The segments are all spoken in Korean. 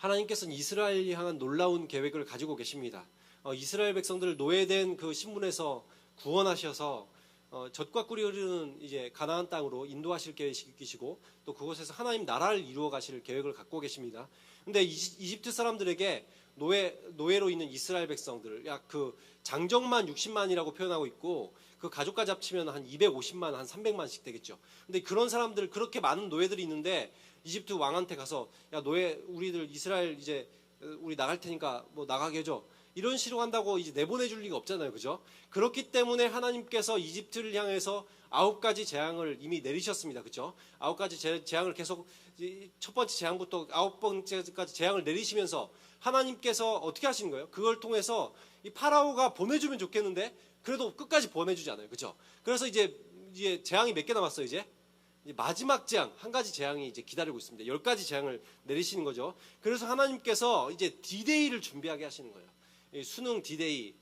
하나님께서는 이스라엘을 향한 놀라운 계획을 가지고 계십니다. 이스라엘 백성들을 노예된 그 신분에서 구원하셔서 젖과 꿀이 흐르는 이제 가나안 땅으로 인도하실 계획이시고 또 그곳에서 하나님 나라를 이루어 가실 계획을 갖고 계십니다. 근데 이집트 사람들에게 노예로 있는 이스라엘 백성들 약 그 장정만 60만이라고 표현하고 있고 그 가족까지 합치면 한 250만, 한 300만씩 되겠죠. 근데 그런 사람들, 그렇게 많은 노예들이 있는데 이집트 왕한테 가서 야, 노예 우리들 이스라엘 이제 우리 나갈 테니까 뭐 나가게 해줘. 이런 식으로 한다고 이제 내보내줄 리가 없잖아요. 그죠? 그렇기 때문에 하나님께서 이집트를 향해서 9가지 재앙을 이미 내리셨습니다. 그죠? 9가지 재앙을 계속 첫 번째 재앙부터 9번째까지 재앙을 내리시면서 하나님께서 어떻게 하시는 거예요? 그걸 통해서 이 파라오가 보내주면 좋겠는데 그래도 끝까지 보내주지 않아요. 그죠? 그래서 이제 재앙이 몇 개 남았어요, 이제 마지막 재앙, 한 가지 재앙이 이제 기다리고 있습니다. 10가지 재앙을 내리시는 거죠. 그래서 하나님께서 이제 디데이를 준비하게 하시는 거예요. 수능 디데이,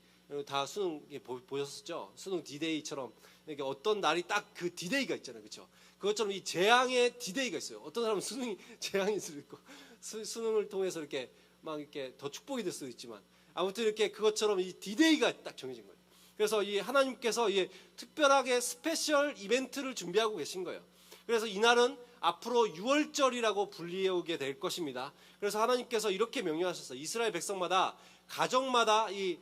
다 수능 보셨었죠? 수능 디데이처럼 이렇게 어떤 날이 딱 그 디데이가 있잖아요. 그렇죠? 그것처럼 이 재앙의 디데이가 있어요. 어떤 사람은 수능이 재앙일 수도 있고 수능을 통해서 이렇게 막 이렇게 더 축복이 될 수도 있지만 아무튼 이렇게 그것처럼 이 디데이가 딱 정해진 거예요. 그래서 이 하나님께서 특별하게 스페셜 이벤트를 준비하고 계신 거예요. 그래서 이날은 앞으로 6월절이라고 불리우게 될 것입니다. 그래서 하나님께서 이렇게 명령하셨어요. 이스라엘 백성마다 가정마다 이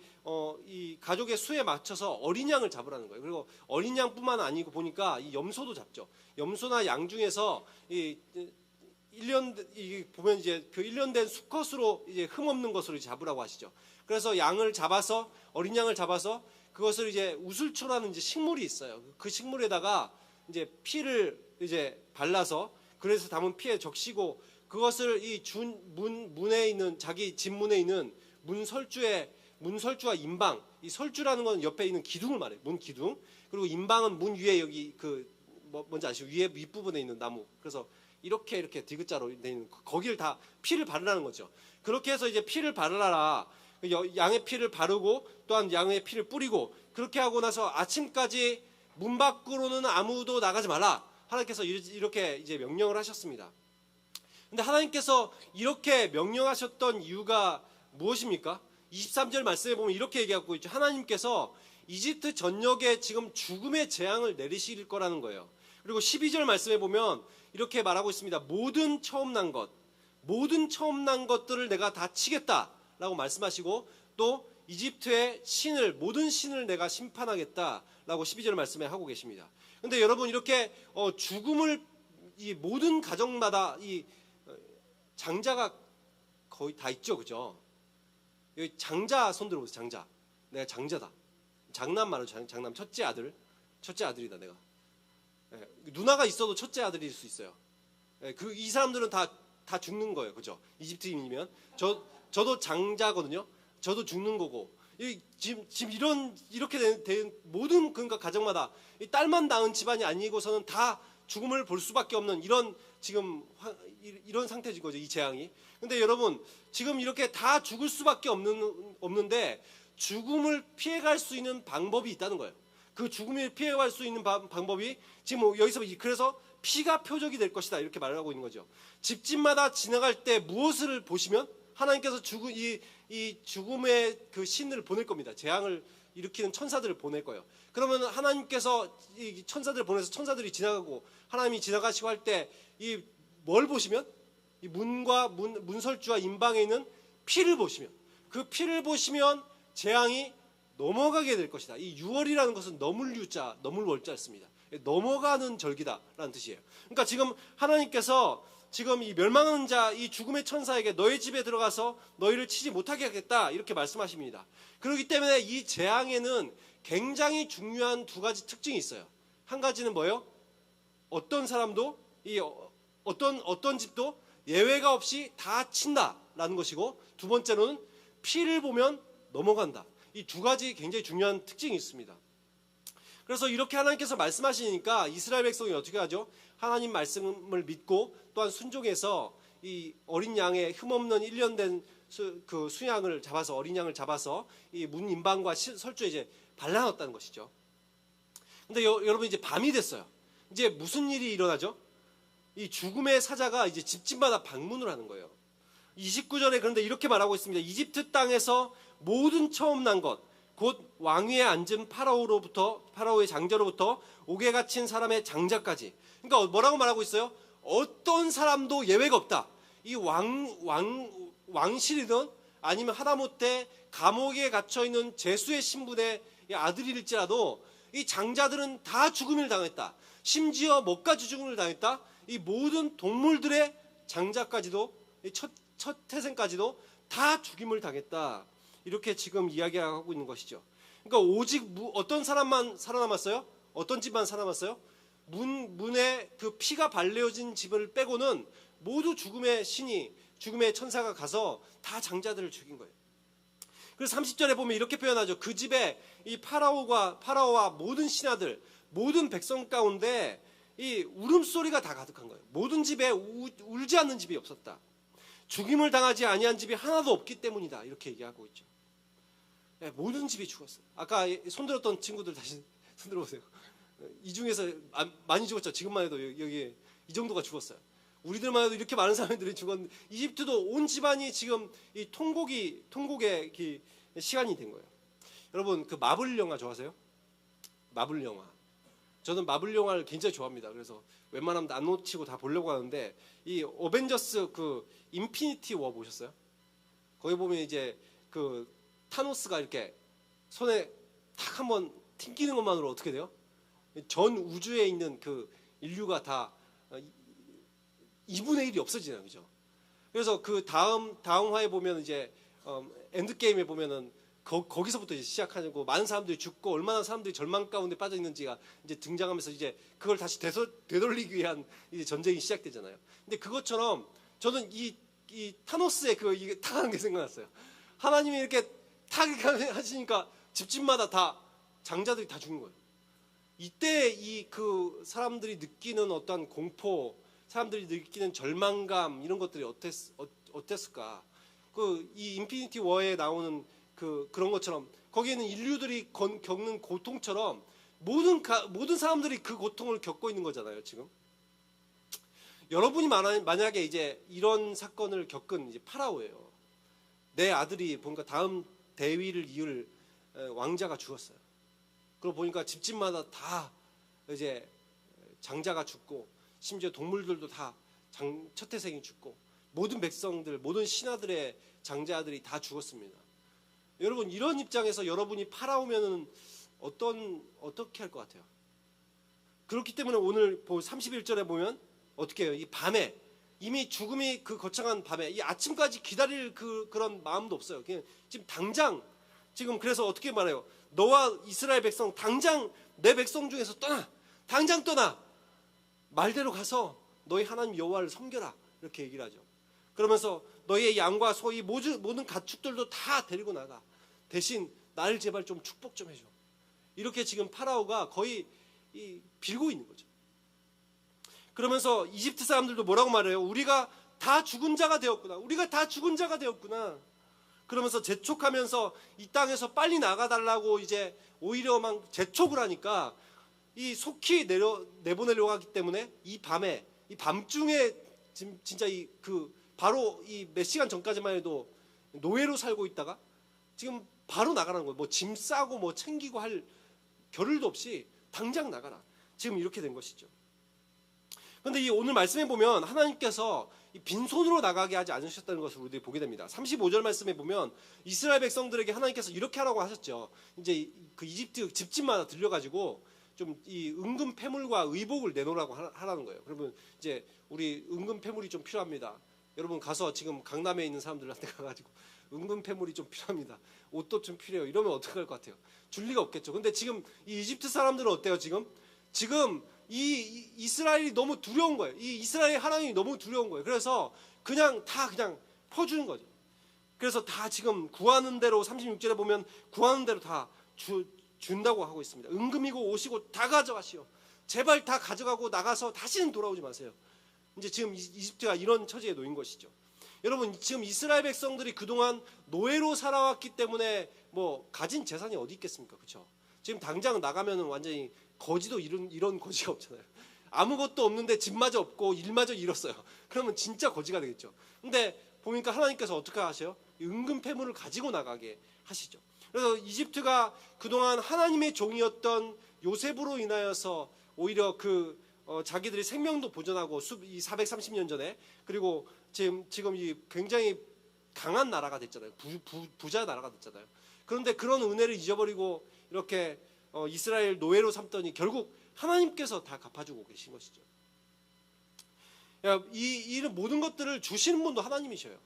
가족의 수에 맞춰서 어린 양을 잡으라는 거예요. 그리고 어린 양뿐만 아니고 보니까 이 염소도 잡죠. 염소나 양 중에서 보면 이제 그 1년 된 수컷으로 이제 흠 없는 것으로 잡으라고 하시죠. 그래서 양을 잡아서 어린 양을 잡아서 그것을 이제 우슬초라는 이제 식물이 있어요. 그 식물에다가 이제 피를 이제 발라서 그래서 담은 피에 적시고 그것을 이 문에 있는 자기 집 문에 있는 문설주와 인방, 이 설주라는 건 옆에 있는 기둥을 말해요. 문 기둥. 그리고 인방은 문 위에 여기 뭔지 아시죠? 위에 윗부분에 있는 나무. 그래서 이렇게 디귿자로 돼 있는 거기를 다 피를 바르라는 거죠. 그렇게 해서 이제 피를 바르라. 양의 피를 바르고 또한 양의 피를 뿌리고 그렇게 하고 나서 아침까지 문 밖으로는 아무도 나가지 말라. 하나님께서 이렇게 이제 명령을 하셨습니다. 근데 하나님께서 이렇게 명령하셨던 이유가 무엇입니까? 23절 말씀에 보면 이렇게 얘기하고 있죠. 하나님께서 이집트 전역에 지금 죽음의 재앙을 내리실 거라는 거예요. 그리고 12절 말씀에 보면 이렇게 말하고 있습니다. 모든 처음 난 것들을 내가 다 치겠다라고 말씀하시고 또 이집트의 모든 신을 내가 심판하겠다라고 12절 말씀에 하고 계십니다. 근데 여러분 이렇게 죽음을 이 모든 가정마다 이 장자가 거의 다 있죠. 그죠? 여기 장자 손 들어보세요. 장자. 내가 장자다. 장남 말로 장남 첫째 아들이다 내가. 누나가 있어도 첫째 아들일 수 있어요. 이 사람들은 다 죽는 거예요. 그죠? 이집트인이면 저도 장자거든요. 저도 죽는 거고. 지금 이렇게 된 모든 그러니까 가정마다 이 딸만 낳은 집안이 아니고서는 다 죽음을 볼 수밖에 없는 이런 상태인 거죠. 이 재앙이. 근데 여러분 지금 이렇게 다 죽을 수밖에 없는데 죽음을 피해갈 수 있는 방법이 있다는 거예요. 그 죽음을 피해갈 수 있는 방법이 지금 여기서 그래서 피가 표적이 될 것이다 이렇게 말을 하고 있는 거죠. 집집마다 지나갈 때 무엇을 보시면 하나님께서 이 죽음의 그 신을 보낼 겁니다. 재앙을 일으키는 천사들을 보낼 거예요. 그러면 하나님께서 이 천사들을 보내서 천사들이 지나가고 하나님이 지나가시고 할 때 이 뭘 보시면 이 문과 문설주와 인방에 있는 피를 보시면 그 피를 보시면 재앙이 넘어가게 될 것이다. 이 6월이라는 것은 넘을 월자 씁니다. 넘어가는 절기다라는 뜻이에요. 그러니까 지금 하나님께서 지금 이 멸망하는 자, 이 죽음의 천사에게 너희 집에 들어가서 너희를 치지 못하게 하겠다 이렇게 말씀하십니다. 그렇기 때문에 이 재앙에는 굉장히 중요한 2가지 특징이 있어요. 한 가지는 뭐예요? 어떤 사람도 어떤 집도 예외가 없이 다 친다라는 것이고 두 번째로는 피를 보면 넘어간다. 이 2가지 굉장히 중요한 특징이 있습니다. 그래서 이렇게 하나님께서 말씀하시니까 이스라엘 백성이 어떻게 하죠? 하나님 말씀을 믿고 또한 순종해서 이 어린 양의 흠없는 1년 된 그 수양을 잡아서 어린 양을 잡아서 이 문 인방과 설주에 이제 발라놨다는 것이죠. 근데 여러분 이제 밤이 됐어요. 이제 무슨 일이 일어나죠? 이 죽음의 사자가 이제 집집마다 방문을 하는 거예요. 29절에 그런데 이렇게 말하고 있습니다. 이집트 땅에서 모든 처음 난 것, 곧 왕위에 앉은 파라오의 장자로부터 옥에 갇힌 사람의 장자까지. 그러니까 뭐라고 말하고 있어요? 어떤 사람도 예외가 없다. 이 왕실이든 아니면 하다못해 감옥에 갇혀 있는 제수의 신분의 아들일지라도 이 장자들은 다 죽음을 당했다. 심지어 먹가지 죽음을 당했다. 이 모든 동물들의 장자까지도, 첫 태생까지도 다 죽임을 당했다. 이렇게 지금 이야기하고 있는 것이죠. 그러니까 오직 어떤 사람만 살아남았어요? 어떤 집만 살아남았어요? 문에 그 피가 발려진 집을 빼고는 모두 죽음의 천사가 가서 다 장자들을 죽인 거예요. 그래서 30절에 보면 이렇게 표현하죠. 그 집에 이 파라오와 모든 신하들, 모든 백성 가운데 이 울음소리가 다 가득한 거예요. 모든 집에 울지 않는 집이 없었다. 죽임을 당하지 아니한 집이 하나도 없기 때문이다. 이렇게 얘기하고 있죠. 네, 모든 집이 죽었어요. 아까 손들었던 친구들 다시 손들어보세요. 이 중에서 많이 죽었죠. 지금만 해도 여기 이 정도가 죽었어요. 우리들만 해도 이렇게 많은 사람들이 죽었는데 이집트도 온 집안이 지금 이 통곡의 시간이 된 거예요. 여러분 그 마블 영화 좋아하세요? 마블 영화. 저는 마블 영화를 굉장히 좋아합니다. 그래서 웬만하면 안 놓치고 다 보려고 하는데 이 어벤져스 그 인피니티 워 보셨어요? 거기 보면 이제 그 타노스가 이렇게 손에 탁 한번 튕기는 것만으로 어떻게 돼요? 전 우주에 있는 그 인류가 다 2분의 1이 없어지잖아요, 그죠? 그래서 그 다음 화에 보면 이제 엔드 게임에 보면은 거기서부터 이제 시작하고 많은 사람들이 죽고 얼마나 사람들이 절망 가운데 빠져 있는지가 이제 등장하면서 이제 그걸 다시 되돌리기 위한 이제 전쟁이 시작되잖아요. 근데 그것처럼 저는 이 타노스의 이게 탁 하는 게 생각났어요. 하나님이 이렇게 탁 하시니까 집집마다 다 장자들이 다 죽는 거예요. 이때 그 사람들이 느끼는 어떤 공포, 사람들이 느끼는 절망감 이런 것들이 어땠을까? 이 인피니티 워에 나오는 그런 것처럼 거기에는 인류들이 겪는 고통처럼 모든 사람들이 그 고통을 겪고 있는 거잖아요, 지금. 여러분이 만약에 이제 이런 사건을 겪은 이제 파라오예요. 내 아들이 보니까 다음 대위를 이을 왕자가 죽었어요. 그러고 보니까 집집마다 다 이제 장자가 죽고 심지어 동물들도 다 첫 태생이 죽고 모든 백성들, 모든 신하들의 장자들이 다 죽었습니다. 여러분 이런 입장에서 여러분이 파라오면은 어떻게 할 것 같아요? 그렇기 때문에 오늘 31절에 보면 어떻게 해요? 이 밤에 이미 죽음이 그 거창한 밤에 이 아침까지 기다릴 그런 마음도 없어요. 그냥 지금 당장 지금 그래서 어떻게 말해요? 너와 이스라엘 백성 당장 내 백성 중에서 떠나. 당장 떠나. 말대로 가서 너희 하나님 여호와를 섬겨라. 이렇게 얘기를 하죠. 그러면서 너희의 양과 소, 이 모든 가축들도 다 데리고 나가. 대신 나를 제발 좀 축복 좀 해줘. 이렇게 지금 파라오가 거의 빌고 있는 거죠. 그러면서 이집트 사람들도 뭐라고 말해요? 우리가 다 죽은 자가 되었구나. 우리가 다 죽은 자가 되었구나. 그러면서 재촉하면서 이 땅에서 빨리 나가달라고 이제 오히려 막 재촉을 하니까 이 속히 내보내려고 하기 때문에 이 밤에 이 밤중에 진짜 바로 이 몇 시간 전까지만 해도 노예로 살고 있다가 지금 바로 나가라는 거예요. 뭐 짐 싸고 뭐 챙기고 할 겨를도 없이 당장 나가라. 지금 이렇게 된 것이죠. 그런데 이 오늘 말씀에 보면 하나님께서 빈손으로 나가게 하지 않으셨다는 것을 우리들이 보게 됩니다. 35절 말씀에 보면 이스라엘 백성들에게 하나님께서 이렇게 하라고 하셨죠. 이제 그 이집트 집집마다 들려가지고 좀 이 은금 패물과 의복을 내놓으라고 하라는 거예요. 그러면 이제 우리 은금 패물이 좀 필요합니다. 여러분 가서 지금 강남에 있는 사람들한테 가가지고 은금 패물이 좀 필요합니다. 옷도 좀 필요해요. 이러면 어떻게 할 것 같아요? 줄 리가 없겠죠. 근데 지금 이 이집트 사람들은 어때요? 지금 이 이스라엘이 너무 두려운 거예요. 이 이스라엘 하나님이 너무 두려운 거예요. 그래서 그냥 퍼주는 거죠. 그래서 다 지금 구하는 대로 36절에 보면 구하는 대로 다 준다고 하고 있습니다. 은금이고 옷이고 다 가져가시오. 제발 다 가져가고 나가서 다시는 돌아오지 마세요. 이제 지금 이집트가 이런 처지에 놓인 것이죠. 여러분 지금 이스라엘 백성들이 그동안 노예로 살아왔기 때문에 뭐 가진 재산이 어디 있겠습니까? 그렇죠? 지금 당장 나가면은 완전히 거지도 이런 거지가 없잖아요. 아무것도 없는데 집마저 없고 일마저 잃었어요. 그러면 진짜 거지가 되겠죠. 근데 보니까 하나님께서 어떻게 하셔요? 은근 패물을 가지고 나가게 하시죠. 그래서 이집트가 그동안 하나님의 종이었던 요셉으로 인하여서 오히려 자기들이 생명도 보존하고 이 430년 전에, 그리고 지금 이 굉장히 강한 나라가 됐잖아요. 부자 나라가 됐잖아요. 그런데 그런 은혜를 잊어버리고 이렇게 이스라엘 노예로 삼더니 결국 하나님께서 다 갚아주고 계신 것이죠. 이 모든 것들을 주시는 분도 하나님이셔요.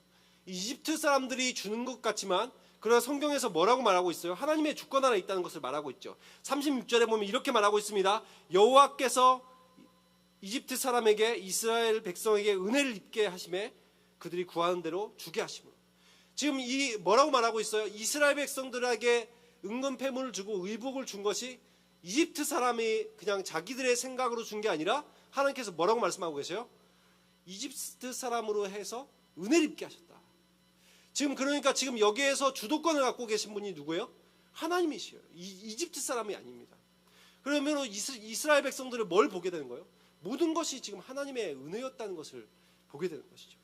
이집트 사람들이 주는 것 같지만, 그러나 성경에서 뭐라고 말하고 있어요? 하나님의 주권 안에 있다는 것을 말하고 있죠. 36절에 보면 이렇게 말하고 있습니다. 여호와께서 이집트 사람에게 이스라엘 백성에게 은혜를 입게 하심에 그들이 구하는 대로 주게 하심으로. 지금 이 뭐라고 말하고 있어요? 이스라엘 백성들에게 은근 패물을 주고 의복을 준 것이 이집트 사람이 그냥 자기들의 생각으로 준 게 아니라 하나님께서 뭐라고 말씀하고 계세요? 이집트 사람으로 해서 은혜를 입게 하셨다. 그러니까 지금 여기에서 주도권을 갖고 계신 분이 누구예요? 하나님이시에요. 이집트 사람이 아닙니다. 그러면 이스라엘 백성들은 뭘 보게 되는 거예요? 모든 것이 지금 하나님의 은혜였다는 것을 보게 되는 것이죠.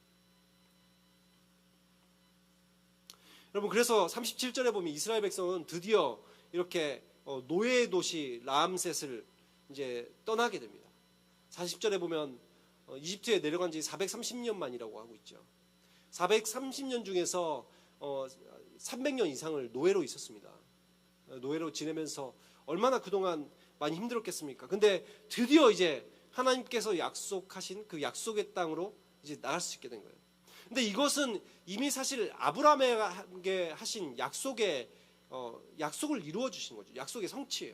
여러분, 그래서 37절에 보면 이스라엘 백성은 드디어 이렇게 노예의 도시 라암셋을 이제 떠나게 됩니다. 40절에 보면 이집트에 내려간 지 430년 만이라고 하고 있죠. 430년 중에서 300년 이상을 노예로 있었습니다. 노예로 지내면서 얼마나 그동안 많이 힘들었겠습니까? 근데 드디어 이제 하나님께서 약속하신 그 약속의 땅으로 이제 나갈 수 있게 된 거예요. 근데 이것은 이미 사실 아브라함에게 하신 약속을 이루어 주신 거죠. 약속의 성취예요.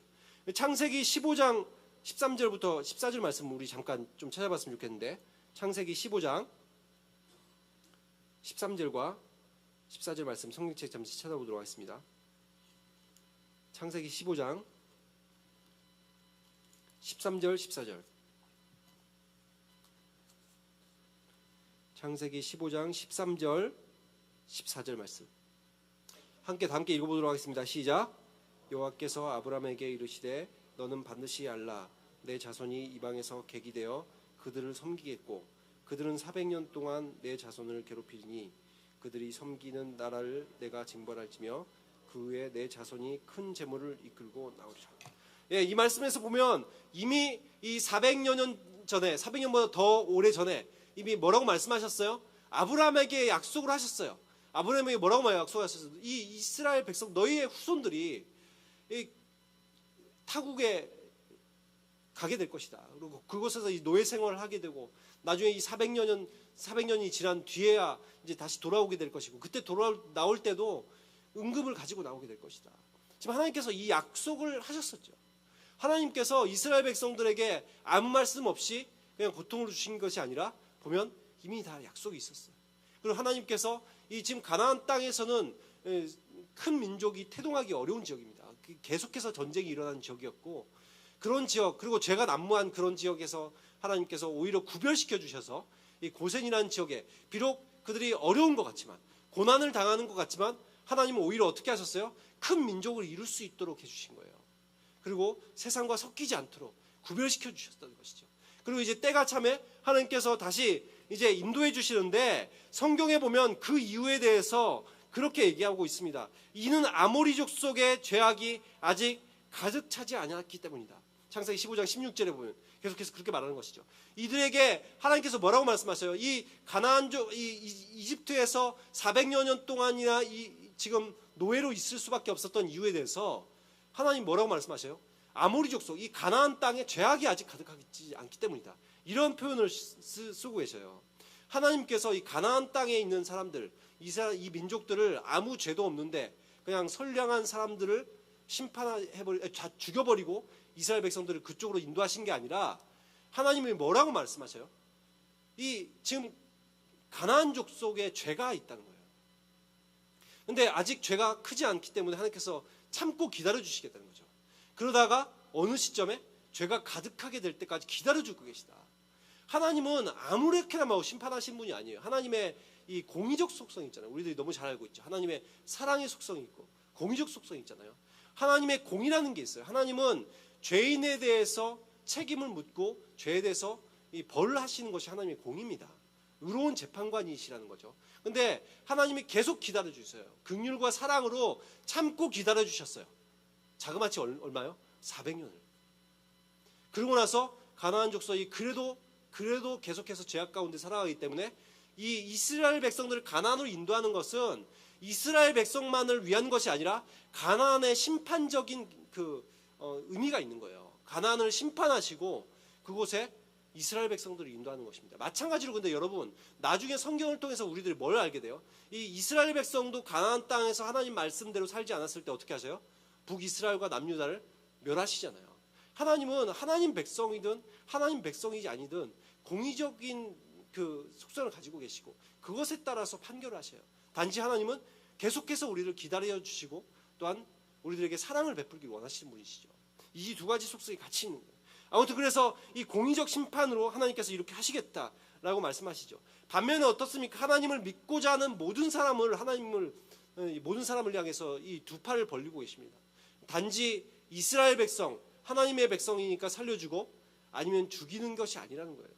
창세기 15장 13절부터 14절 말씀 우리 잠깐 좀 찾아봤으면 좋겠는데, 창세기 15장 13절과 14절 말씀 성경책 잠시 찾아보도록 하겠습니다. 창세기 15장 13절 14절. 창세기 15장 13절 14절 말씀 함께 읽어보도록 하겠습니다. 시작. 여호와께서 아브라함에게 이르시되 너는 반드시 알라. 내 자손이 이방에서 객이 되어 그들을 섬기겠고 그들은 400년 동안 내 자손을 괴롭히니 그들이 섬기는 나라를 내가 징벌할지며 그 후에 내 자손이 큰 재물을 이끌고 나오리라. 예, 이 말씀에서 보면 이미 이 400년 전에, 400년보다 더 오래 전에 이미 뭐라고 말씀하셨어요? 아브라함에게 약속을 하셨어요. 아브라함에게 뭐라고 약속하셨어요? 이 이스라엘 백성 너희의 후손들이 이 타국에 가게 될 것이다. 그리고 그곳에서 이 노예 생활을 하게 되고 나중에 이 400년이 지난 뒤에야 이제 다시 돌아오게 될 것이고, 그때 나올 때도 은금을 가지고 나오게 될 것이다. 지금 하나님께서 이 약속을 하셨었죠. 하나님께서 이스라엘 백성들에게 아무 말씀 없이 그냥 고통을 주신 것이 아니라 보면 이미 다 약속이 있었어요. 그리고 하나님께서 이 지금 가나안 땅에서는 큰 민족이 태동하기 어려운 지역입니다. 계속해서 전쟁이 일어나는 지역이었고, 그런 지역, 그리고 죄가 난무한 그런 지역에서 하나님께서 오히려 구별시켜 주셔서 이 고센이라는 지역에 비록 그들이 어려운 것 같지만, 고난을 당하는 것 같지만, 하나님은 오히려 어떻게 하셨어요? 큰 민족을 이룰 수 있도록 해주신 거예요. 그리고 세상과 섞이지 않도록 구별시켜 주셨다는 것이죠. 그리고 이제 때가 참에 하나님께서 다시 이제 인도해 주시는데, 성경에 보면 그 이유에 대해서 그렇게 얘기하고 있습니다. 이는 아모리족 속의 죄악이 아직 가득 차지 않았기 때문이다. 창세기 15장 16절에 보면 계속해서 그렇게 말하는 것이죠. 이들에게 하나님께서 뭐라고 말씀하세요? 이 가나안족, 이집트에서 400여 년 동안이나 지금 노예로 있을 수밖에 없었던 이유에 대해서 하나님 뭐라고 말씀하세요? 아모리족 속, 이 가나안 땅에 죄악이 아직 가득하지 않기 때문이다. 이런 표현을 쓰고 계셔요. 하나님께서 이 가나안 땅에 있는 사람들, 이 민족들을 아무 죄도 없는데 그냥 선량한 사람들을 죽여버리고 이스라엘 백성들을 그쪽으로 인도하신 게 아니라, 하나님이 뭐라고 말씀하셔요? 이 지금 가나안족 속에 죄가 있다는 거예요. 근데 아직 죄가 크지 않기 때문에 하나님께서 참고 기다려주시겠다는 거죠. 그러다가 어느 시점에 죄가 가득하게 될 때까지 기다려주고 계시다. 하나님은 아무렇게나 막 심판하신 분이 아니에요. 하나님의 이 공의적 속성이 있잖아요. 우리들이 너무 잘 알고 있죠. 하나님의 사랑의 속성이 있고 공의적 속성이 있잖아요. 하나님의 공이라는 게 있어요. 하나님은 죄인에 대해서 책임을 묻고 죄에 대해서 이 벌을 하시는 것이 하나님의 공입니다. 의로운 재판관이시라는 거죠. 근데 하나님이 계속 기다려 주셨어요. 긍휼과 사랑으로 참고 기다려 주셨어요. 자그마치 얼마요? 400년을. 그러고 나서 가나안 족속이 그래도 계속해서 죄악 가운데 살아가기 때문에 이 이스라엘 백성들을 가나안으로 인도하는 것은 이스라엘 백성만을 위한 것이 아니라 가나안의 심판적인 의미가 있는 거예요. 가나안을 심판하시고 그곳에 이스라엘 백성들을 인도하는 것입니다. 마찬가지로 근데 여러분 나중에 성경을 통해서 우리들이 뭘 알게 돼요? 이 이스라엘 백성도 가나안 땅에서 하나님 말씀대로 살지 않았을 때 어떻게 하세요? 북이스라엘과 남유다를 멸하시잖아요. 하나님은 하나님 백성이든 하나님 백성이지 아니든 공의적인 그 속성을 가지고 계시고 그것에 따라서 판결을 하셔요. 단지 하나님은 계속해서 우리를 기다려 주시고 또한 우리들에게 사랑을 베풀기 원하시는 분이시죠. 이 두 가지 속성이 같이 있는 거예요. 아무튼 그래서 이 공의적 심판으로 하나님께서 이렇게 하시겠다라고 말씀하시죠. 반면에 어떻습니까? 하나님을 믿고자 하는 모든 사람을 향해서 이 두 팔을 벌리고 계십니다. 단지 이스라엘 백성, 하나님의 백성이니까 살려주고 아니면 죽이는 것이 아니라는 거예요.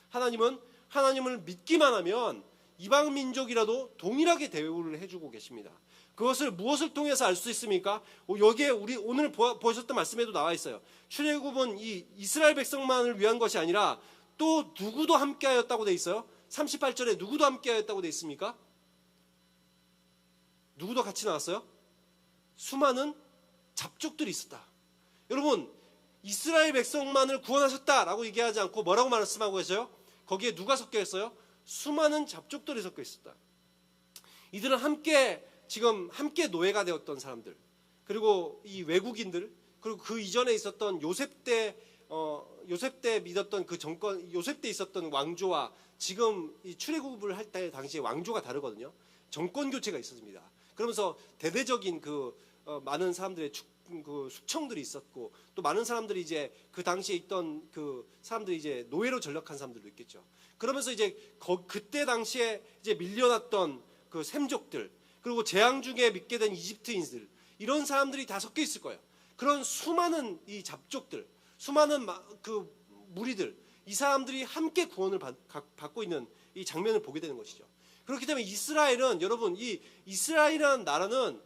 하나님은 하나님을 믿기만 하면 이방 민족이라도 동일하게 대우를 해주고 계십니다. 그것을 무엇을 통해서 알 수 있습니까? 여기에 우리 오늘 보셨던 말씀에도 나와 있어요. 출애굽은 이 이스라엘 백성만을 위한 것이 아니라 또 누구도 함께하였다고 돼 있어요. 38절에 누구도 함께하였다고 돼 있습니까? 누구도 같이 나왔어요? 수많은 잡족들이 있었다. 여러분 이스라엘 백성만을 구원하셨다라고 얘기하지 않고 뭐라고 말씀하고 계세요? 거기에 누가 섞여 있어요? 수많은 잡족들이 섞여 있었다. 이들은 함께 노예가 되었던 사람들, 그리고 이 외국인들, 그리고 그 이전에 있었던 요셉 때 믿었던 그 정권, 요셉 때 있었던 왕조와 지금 이 출애굽을 할 때 당시에 왕조가 다르거든요. 정권 교체가 있었습니다. 그러면서 대대적인 많은 사람들의 숙청들이 있었고 또 많은 사람들이 이제 그 당시에 있던 그 사람들이 이제 노예로 전락한 사람들도 있겠죠. 그러면서 이제 그때 당시에 이제 밀려났던 그 샘족들, 그리고 재앙 중에 믿게 된 이집트인들, 이런 사람들이 다 섞여 있을 거예요. 그런 수많은 이 잡족들, 수많은 그 무리들, 이 사람들이 함께 구원을 받고 있는 이 장면을 보게 되는 것이죠. 그렇기 때문에 이스라엘은, 여러분, 이 이스라엘이라는 나라는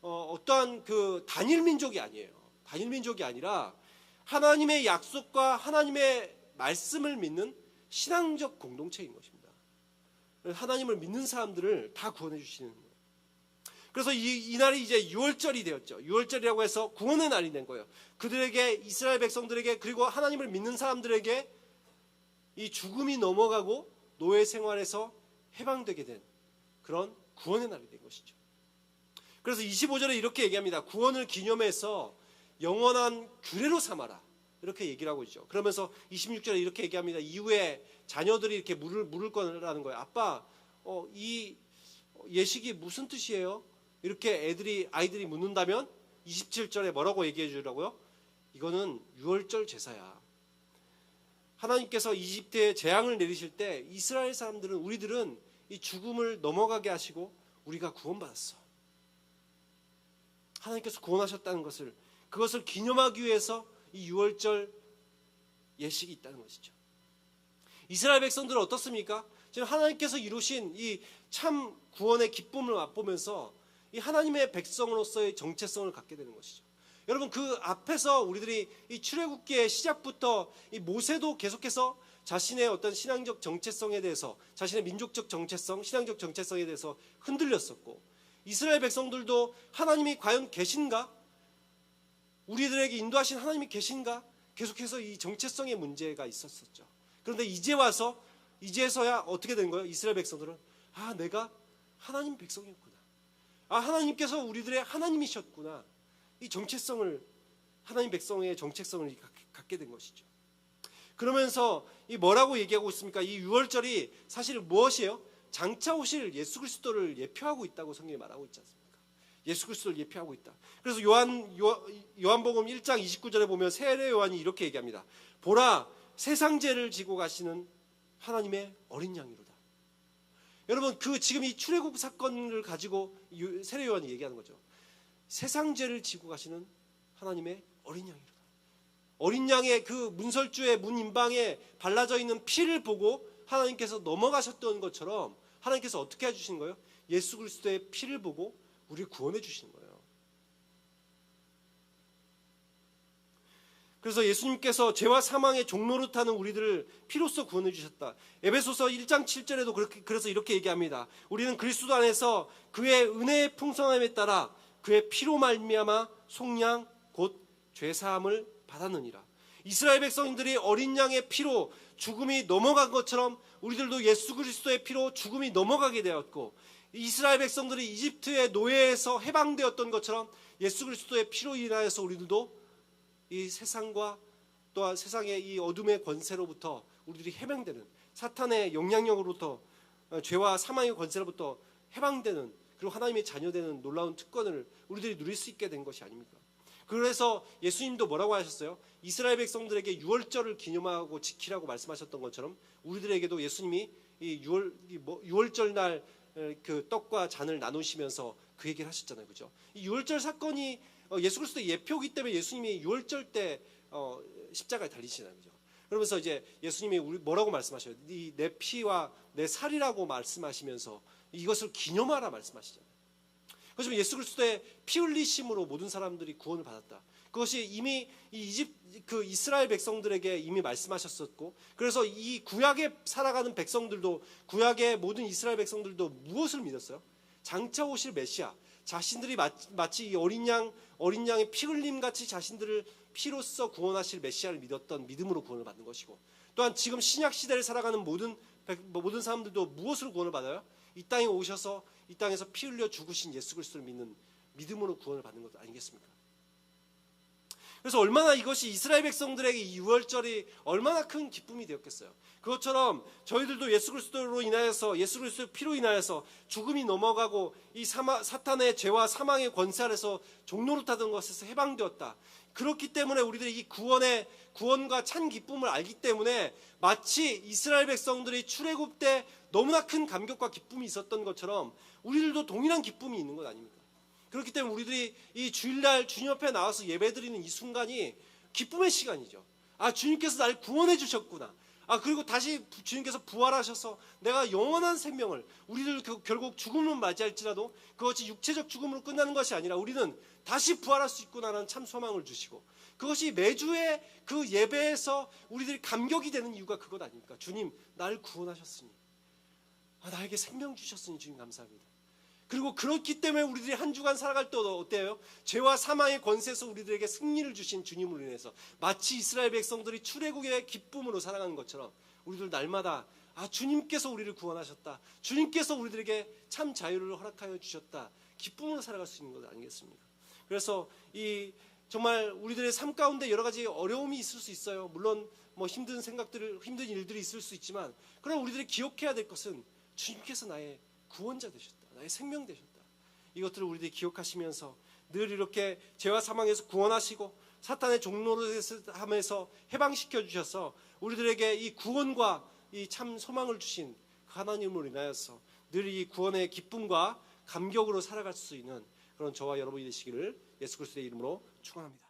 어떠한 그 단일 민족이 아니에요. 단일 민족이 아니라 하나님의 약속과 하나님의 말씀을 믿는 신앙적 공동체인 것입니다. 하나님을 믿는 사람들을 다 구원해 주시는 거예요. 그래서 이 날이 이제 6월절이 되었죠. 6월절이라고 해서 구원의 날이 된 거예요. 그들에게, 이스라엘 백성들에게, 그리고 하나님을 믿는 사람들에게 이 죽음이 넘어가고 노예 생활에서 해방되게 된 그런 구원의 날이 된 것이죠. 그래서 25절에 이렇게 얘기합니다. 구원을 기념해서 영원한 규례로 삼아라, 이렇게 얘기를 하고 있죠. 그러면서 26절에 이렇게 얘기합니다. 이후에 자녀들이 이렇게 물을 거라는 거예요. 아빠, 이 예식이 무슨 뜻이에요? 이렇게 아이들이 묻는다면 27절에 뭐라고 얘기해 주라고요? 이거는 유월절 제사야. 하나님께서 이집트에 재앙을 내리실 때 이스라엘 사람들은, 우리들은 이 죽음을 넘어가게 하시고 우리가 구원받았어. 하나님께서 구원하셨다는 것을, 그것을 기념하기 위해서 이 유월절 예식이 있다는 것이죠. 이스라엘 백성들은 어떻습니까? 지금 하나님께서 이루신 이 참 구원의 기쁨을 맛보면서 이 하나님의 백성으로서의 정체성을 갖게 되는 것이죠. 여러분, 그 앞에서 우리들이 이 출애굽기의 시작부터 이 모세도 계속해서 자신의 어떤 신앙적 정체성에 대해서, 자신의 민족적 정체성, 신앙적 정체성에 대해서 흔들렸었고, 이스라엘 백성들도 하나님이 과연 계신가? 우리들에게 인도하신 하나님이 계신가? 계속해서 이 정체성의 문제가 있었었죠. 그런데 이제서야 어떻게 된 거예요? 이스라엘 백성들은 내가 하나님 백성이었구나. 하나님께서 우리들의 하나님이셨구나. 이 정체성을, 하나님 백성의 정체성을 갖게 된 것이죠. 그러면서 이 뭐라고 얘기하고 있습니까? 이 유월절이 사실 무엇이에요? 장차 오실 예수 그리스도를 예표하고 있다고 성경이 말하고 있지 않습니까? 예수 그리스도를 예표하고 있다. 그래서 요한복음 1장 29절에 보면 세례 요한이 이렇게 얘기합니다. 보라, 세상 죄를 지고 가시는 하나님의 어린 양이로다. 여러분, 지금 이 출애굽 사건을 가지고 세례 요한이 얘기하는 거죠. 세상 죄를 지고 가시는 하나님의 어린 양이로다. 어린 양의 그 문설주의 문 임방에 발라져 있는 피를 보고 하나님께서 넘어가셨던 것처럼 하나님께서 어떻게 해주시는 거예요? 예수 그리스도의 피를 보고 우리를 구원해 주시는 거예요. 그래서 예수님께서 죄와 사망의 종로로 타는 우리들을 피로써 구원해 주셨다. 에베소서 1장 7절에도 그래서 이렇게 얘기합니다. 우리는 그리스도 안에서 그의 은혜의 풍성함에 따라 그의 피로 말미암아 속량 곧 죄사함을 받았느니라. 이스라엘 백성들이 어린 양의 피로 죽음이 넘어간 것처럼 우리들도 예수 그리스도의 피로 죽음이 넘어가게 되었고, 이스라엘 백성들이 이집트의 노예에서 해방되었던 것처럼 예수 그리스도의 피로 인하여서 우리들도 이 세상과 또한 세상의 이 어둠의 권세로부터 우리들이 해방되는, 사탄의 영향력으로부터, 죄와 사망의 권세로부터 해방되는, 그리고 하나님의 자녀되는 놀라운 특권을 우리들이 누릴 수 있게 된 것이 아닙니까? 그래서 예수님도 뭐라고 하셨어요? 이스라엘 백성들에게 유월절을 기념하고 지키라고 말씀하셨던 것처럼 우리들에게도 예수님이 이 유월절 날 그 떡과 잔을 나누시면서 그 얘기를 하셨잖아요, 그죠? 이 유월절 사건이 예수 그리스도의 예표이기 때문에 예수님이 유월절 때 십자가에 달리시잖아요, 그죠? 그러면서 이제 예수님이 우리 뭐라고 말씀하셔요? 내 피와 내 살이라고 말씀하시면서 이것을 기념하라 말씀하시잖아요. 그렇지만 예수 그리스도의 피 흘리심으로 모든 사람들이 구원을 받았다. 그것이 이미 그 이스라엘 백성들에게 이미 말씀하셨었고, 그래서 이 구약에 살아가는 백성들도, 구약의 모든 이스라엘 백성들도 무엇을 믿었어요? 장차 오실 메시아, 자신들이 마치 이 어린 양의 피 흘림 같이 자신들을 피로써 구원하실 메시아를 믿었던 믿음으로 구원을 받는 것이고, 또한 지금 신약 시대를 살아가는 모든 사람들도 무엇으로 구원을 받아요? 이 땅에 오셔서 이 땅에서 피 흘려 죽으신 예수 그리스도를 믿는 믿음으로 구원을 받는 것 아니겠습니까? 그래서 얼마나 이것이 이스라엘 백성들에게 이 유월절이 얼마나 큰 기쁨이 되었겠어요. 그것처럼 저희들도 예수 그리스도로 인하여서, 예수 그리스도의 피로 인하여서 죽음이 넘어가고 이 사탄의 죄와 사망의 권세 아래서 종노릇하던 것에서 해방되었다. 그렇기 때문에 우리들이 이 구원과 찬 기쁨을 알기 때문에 마치 이스라엘 백성들이 출애굽 때 너무나 큰 감격과 기쁨이 있었던 것처럼 우리들도 동일한 기쁨이 있는 것 아닙니까? 그렇기 때문에 우리들이 이 주일날 주님 앞에 나와서 예배드리는 이 순간이 기쁨의 시간이죠. 아, 주님께서 날 구원해 주셨구나. 아, 그리고 다시 주님께서 부활하셔서 내가 영원한 생명을, 우리들 결국 죽음을 맞이할지라도 그것이 육체적 죽음으로 끝나는 것이 아니라 우리는 다시 부활할 수 있구나라는 참 소망을 주시고, 그것이 매주의 그 예배에서 우리들이 감격이 되는 이유가 그것 아닙니까? 주님, 날 구원하셨으니, 나에게 생명 주셨으니 주님 감사합니다. 그리고 그렇기 때문에 우리들이 한 주간 살아갈 때 어때요? 죄와 사망의 권세에서 우리들에게 승리를 주신 주님으로 인해서 마치 이스라엘 백성들이 출애굽의 기쁨으로 살아가는 것처럼 우리들 날마다 주님께서 우리를 구원하셨다, 주님께서 우리들에게 참 자유를 허락하여 주셨다, 기쁨으로 살아갈 수 있는 것 아니겠습니까? 그래서 정말 우리들의 삶 가운데 여러 가지 어려움이 있을 수 있어요. 물론 힘든 일들이 있을 수 있지만, 그러나 우리들이 기억해야 될 것은 주님께서 나의 구원자 되셨다, 나의 생명 되셨다. 이것들을 우리들이 기억하시면서 늘 이렇게 죄와 사망에서 구원하시고 사탄의 종노릇함에서 해방시켜 주셔서 우리들에게 이 구원과 이 참 소망을 주신 하나님으로 인하여서 늘 이 구원의 기쁨과 감격으로 살아갈 수 있는 그런 저와 여러분이 되시기를 예수 그리스도의 이름으로 축원합니다.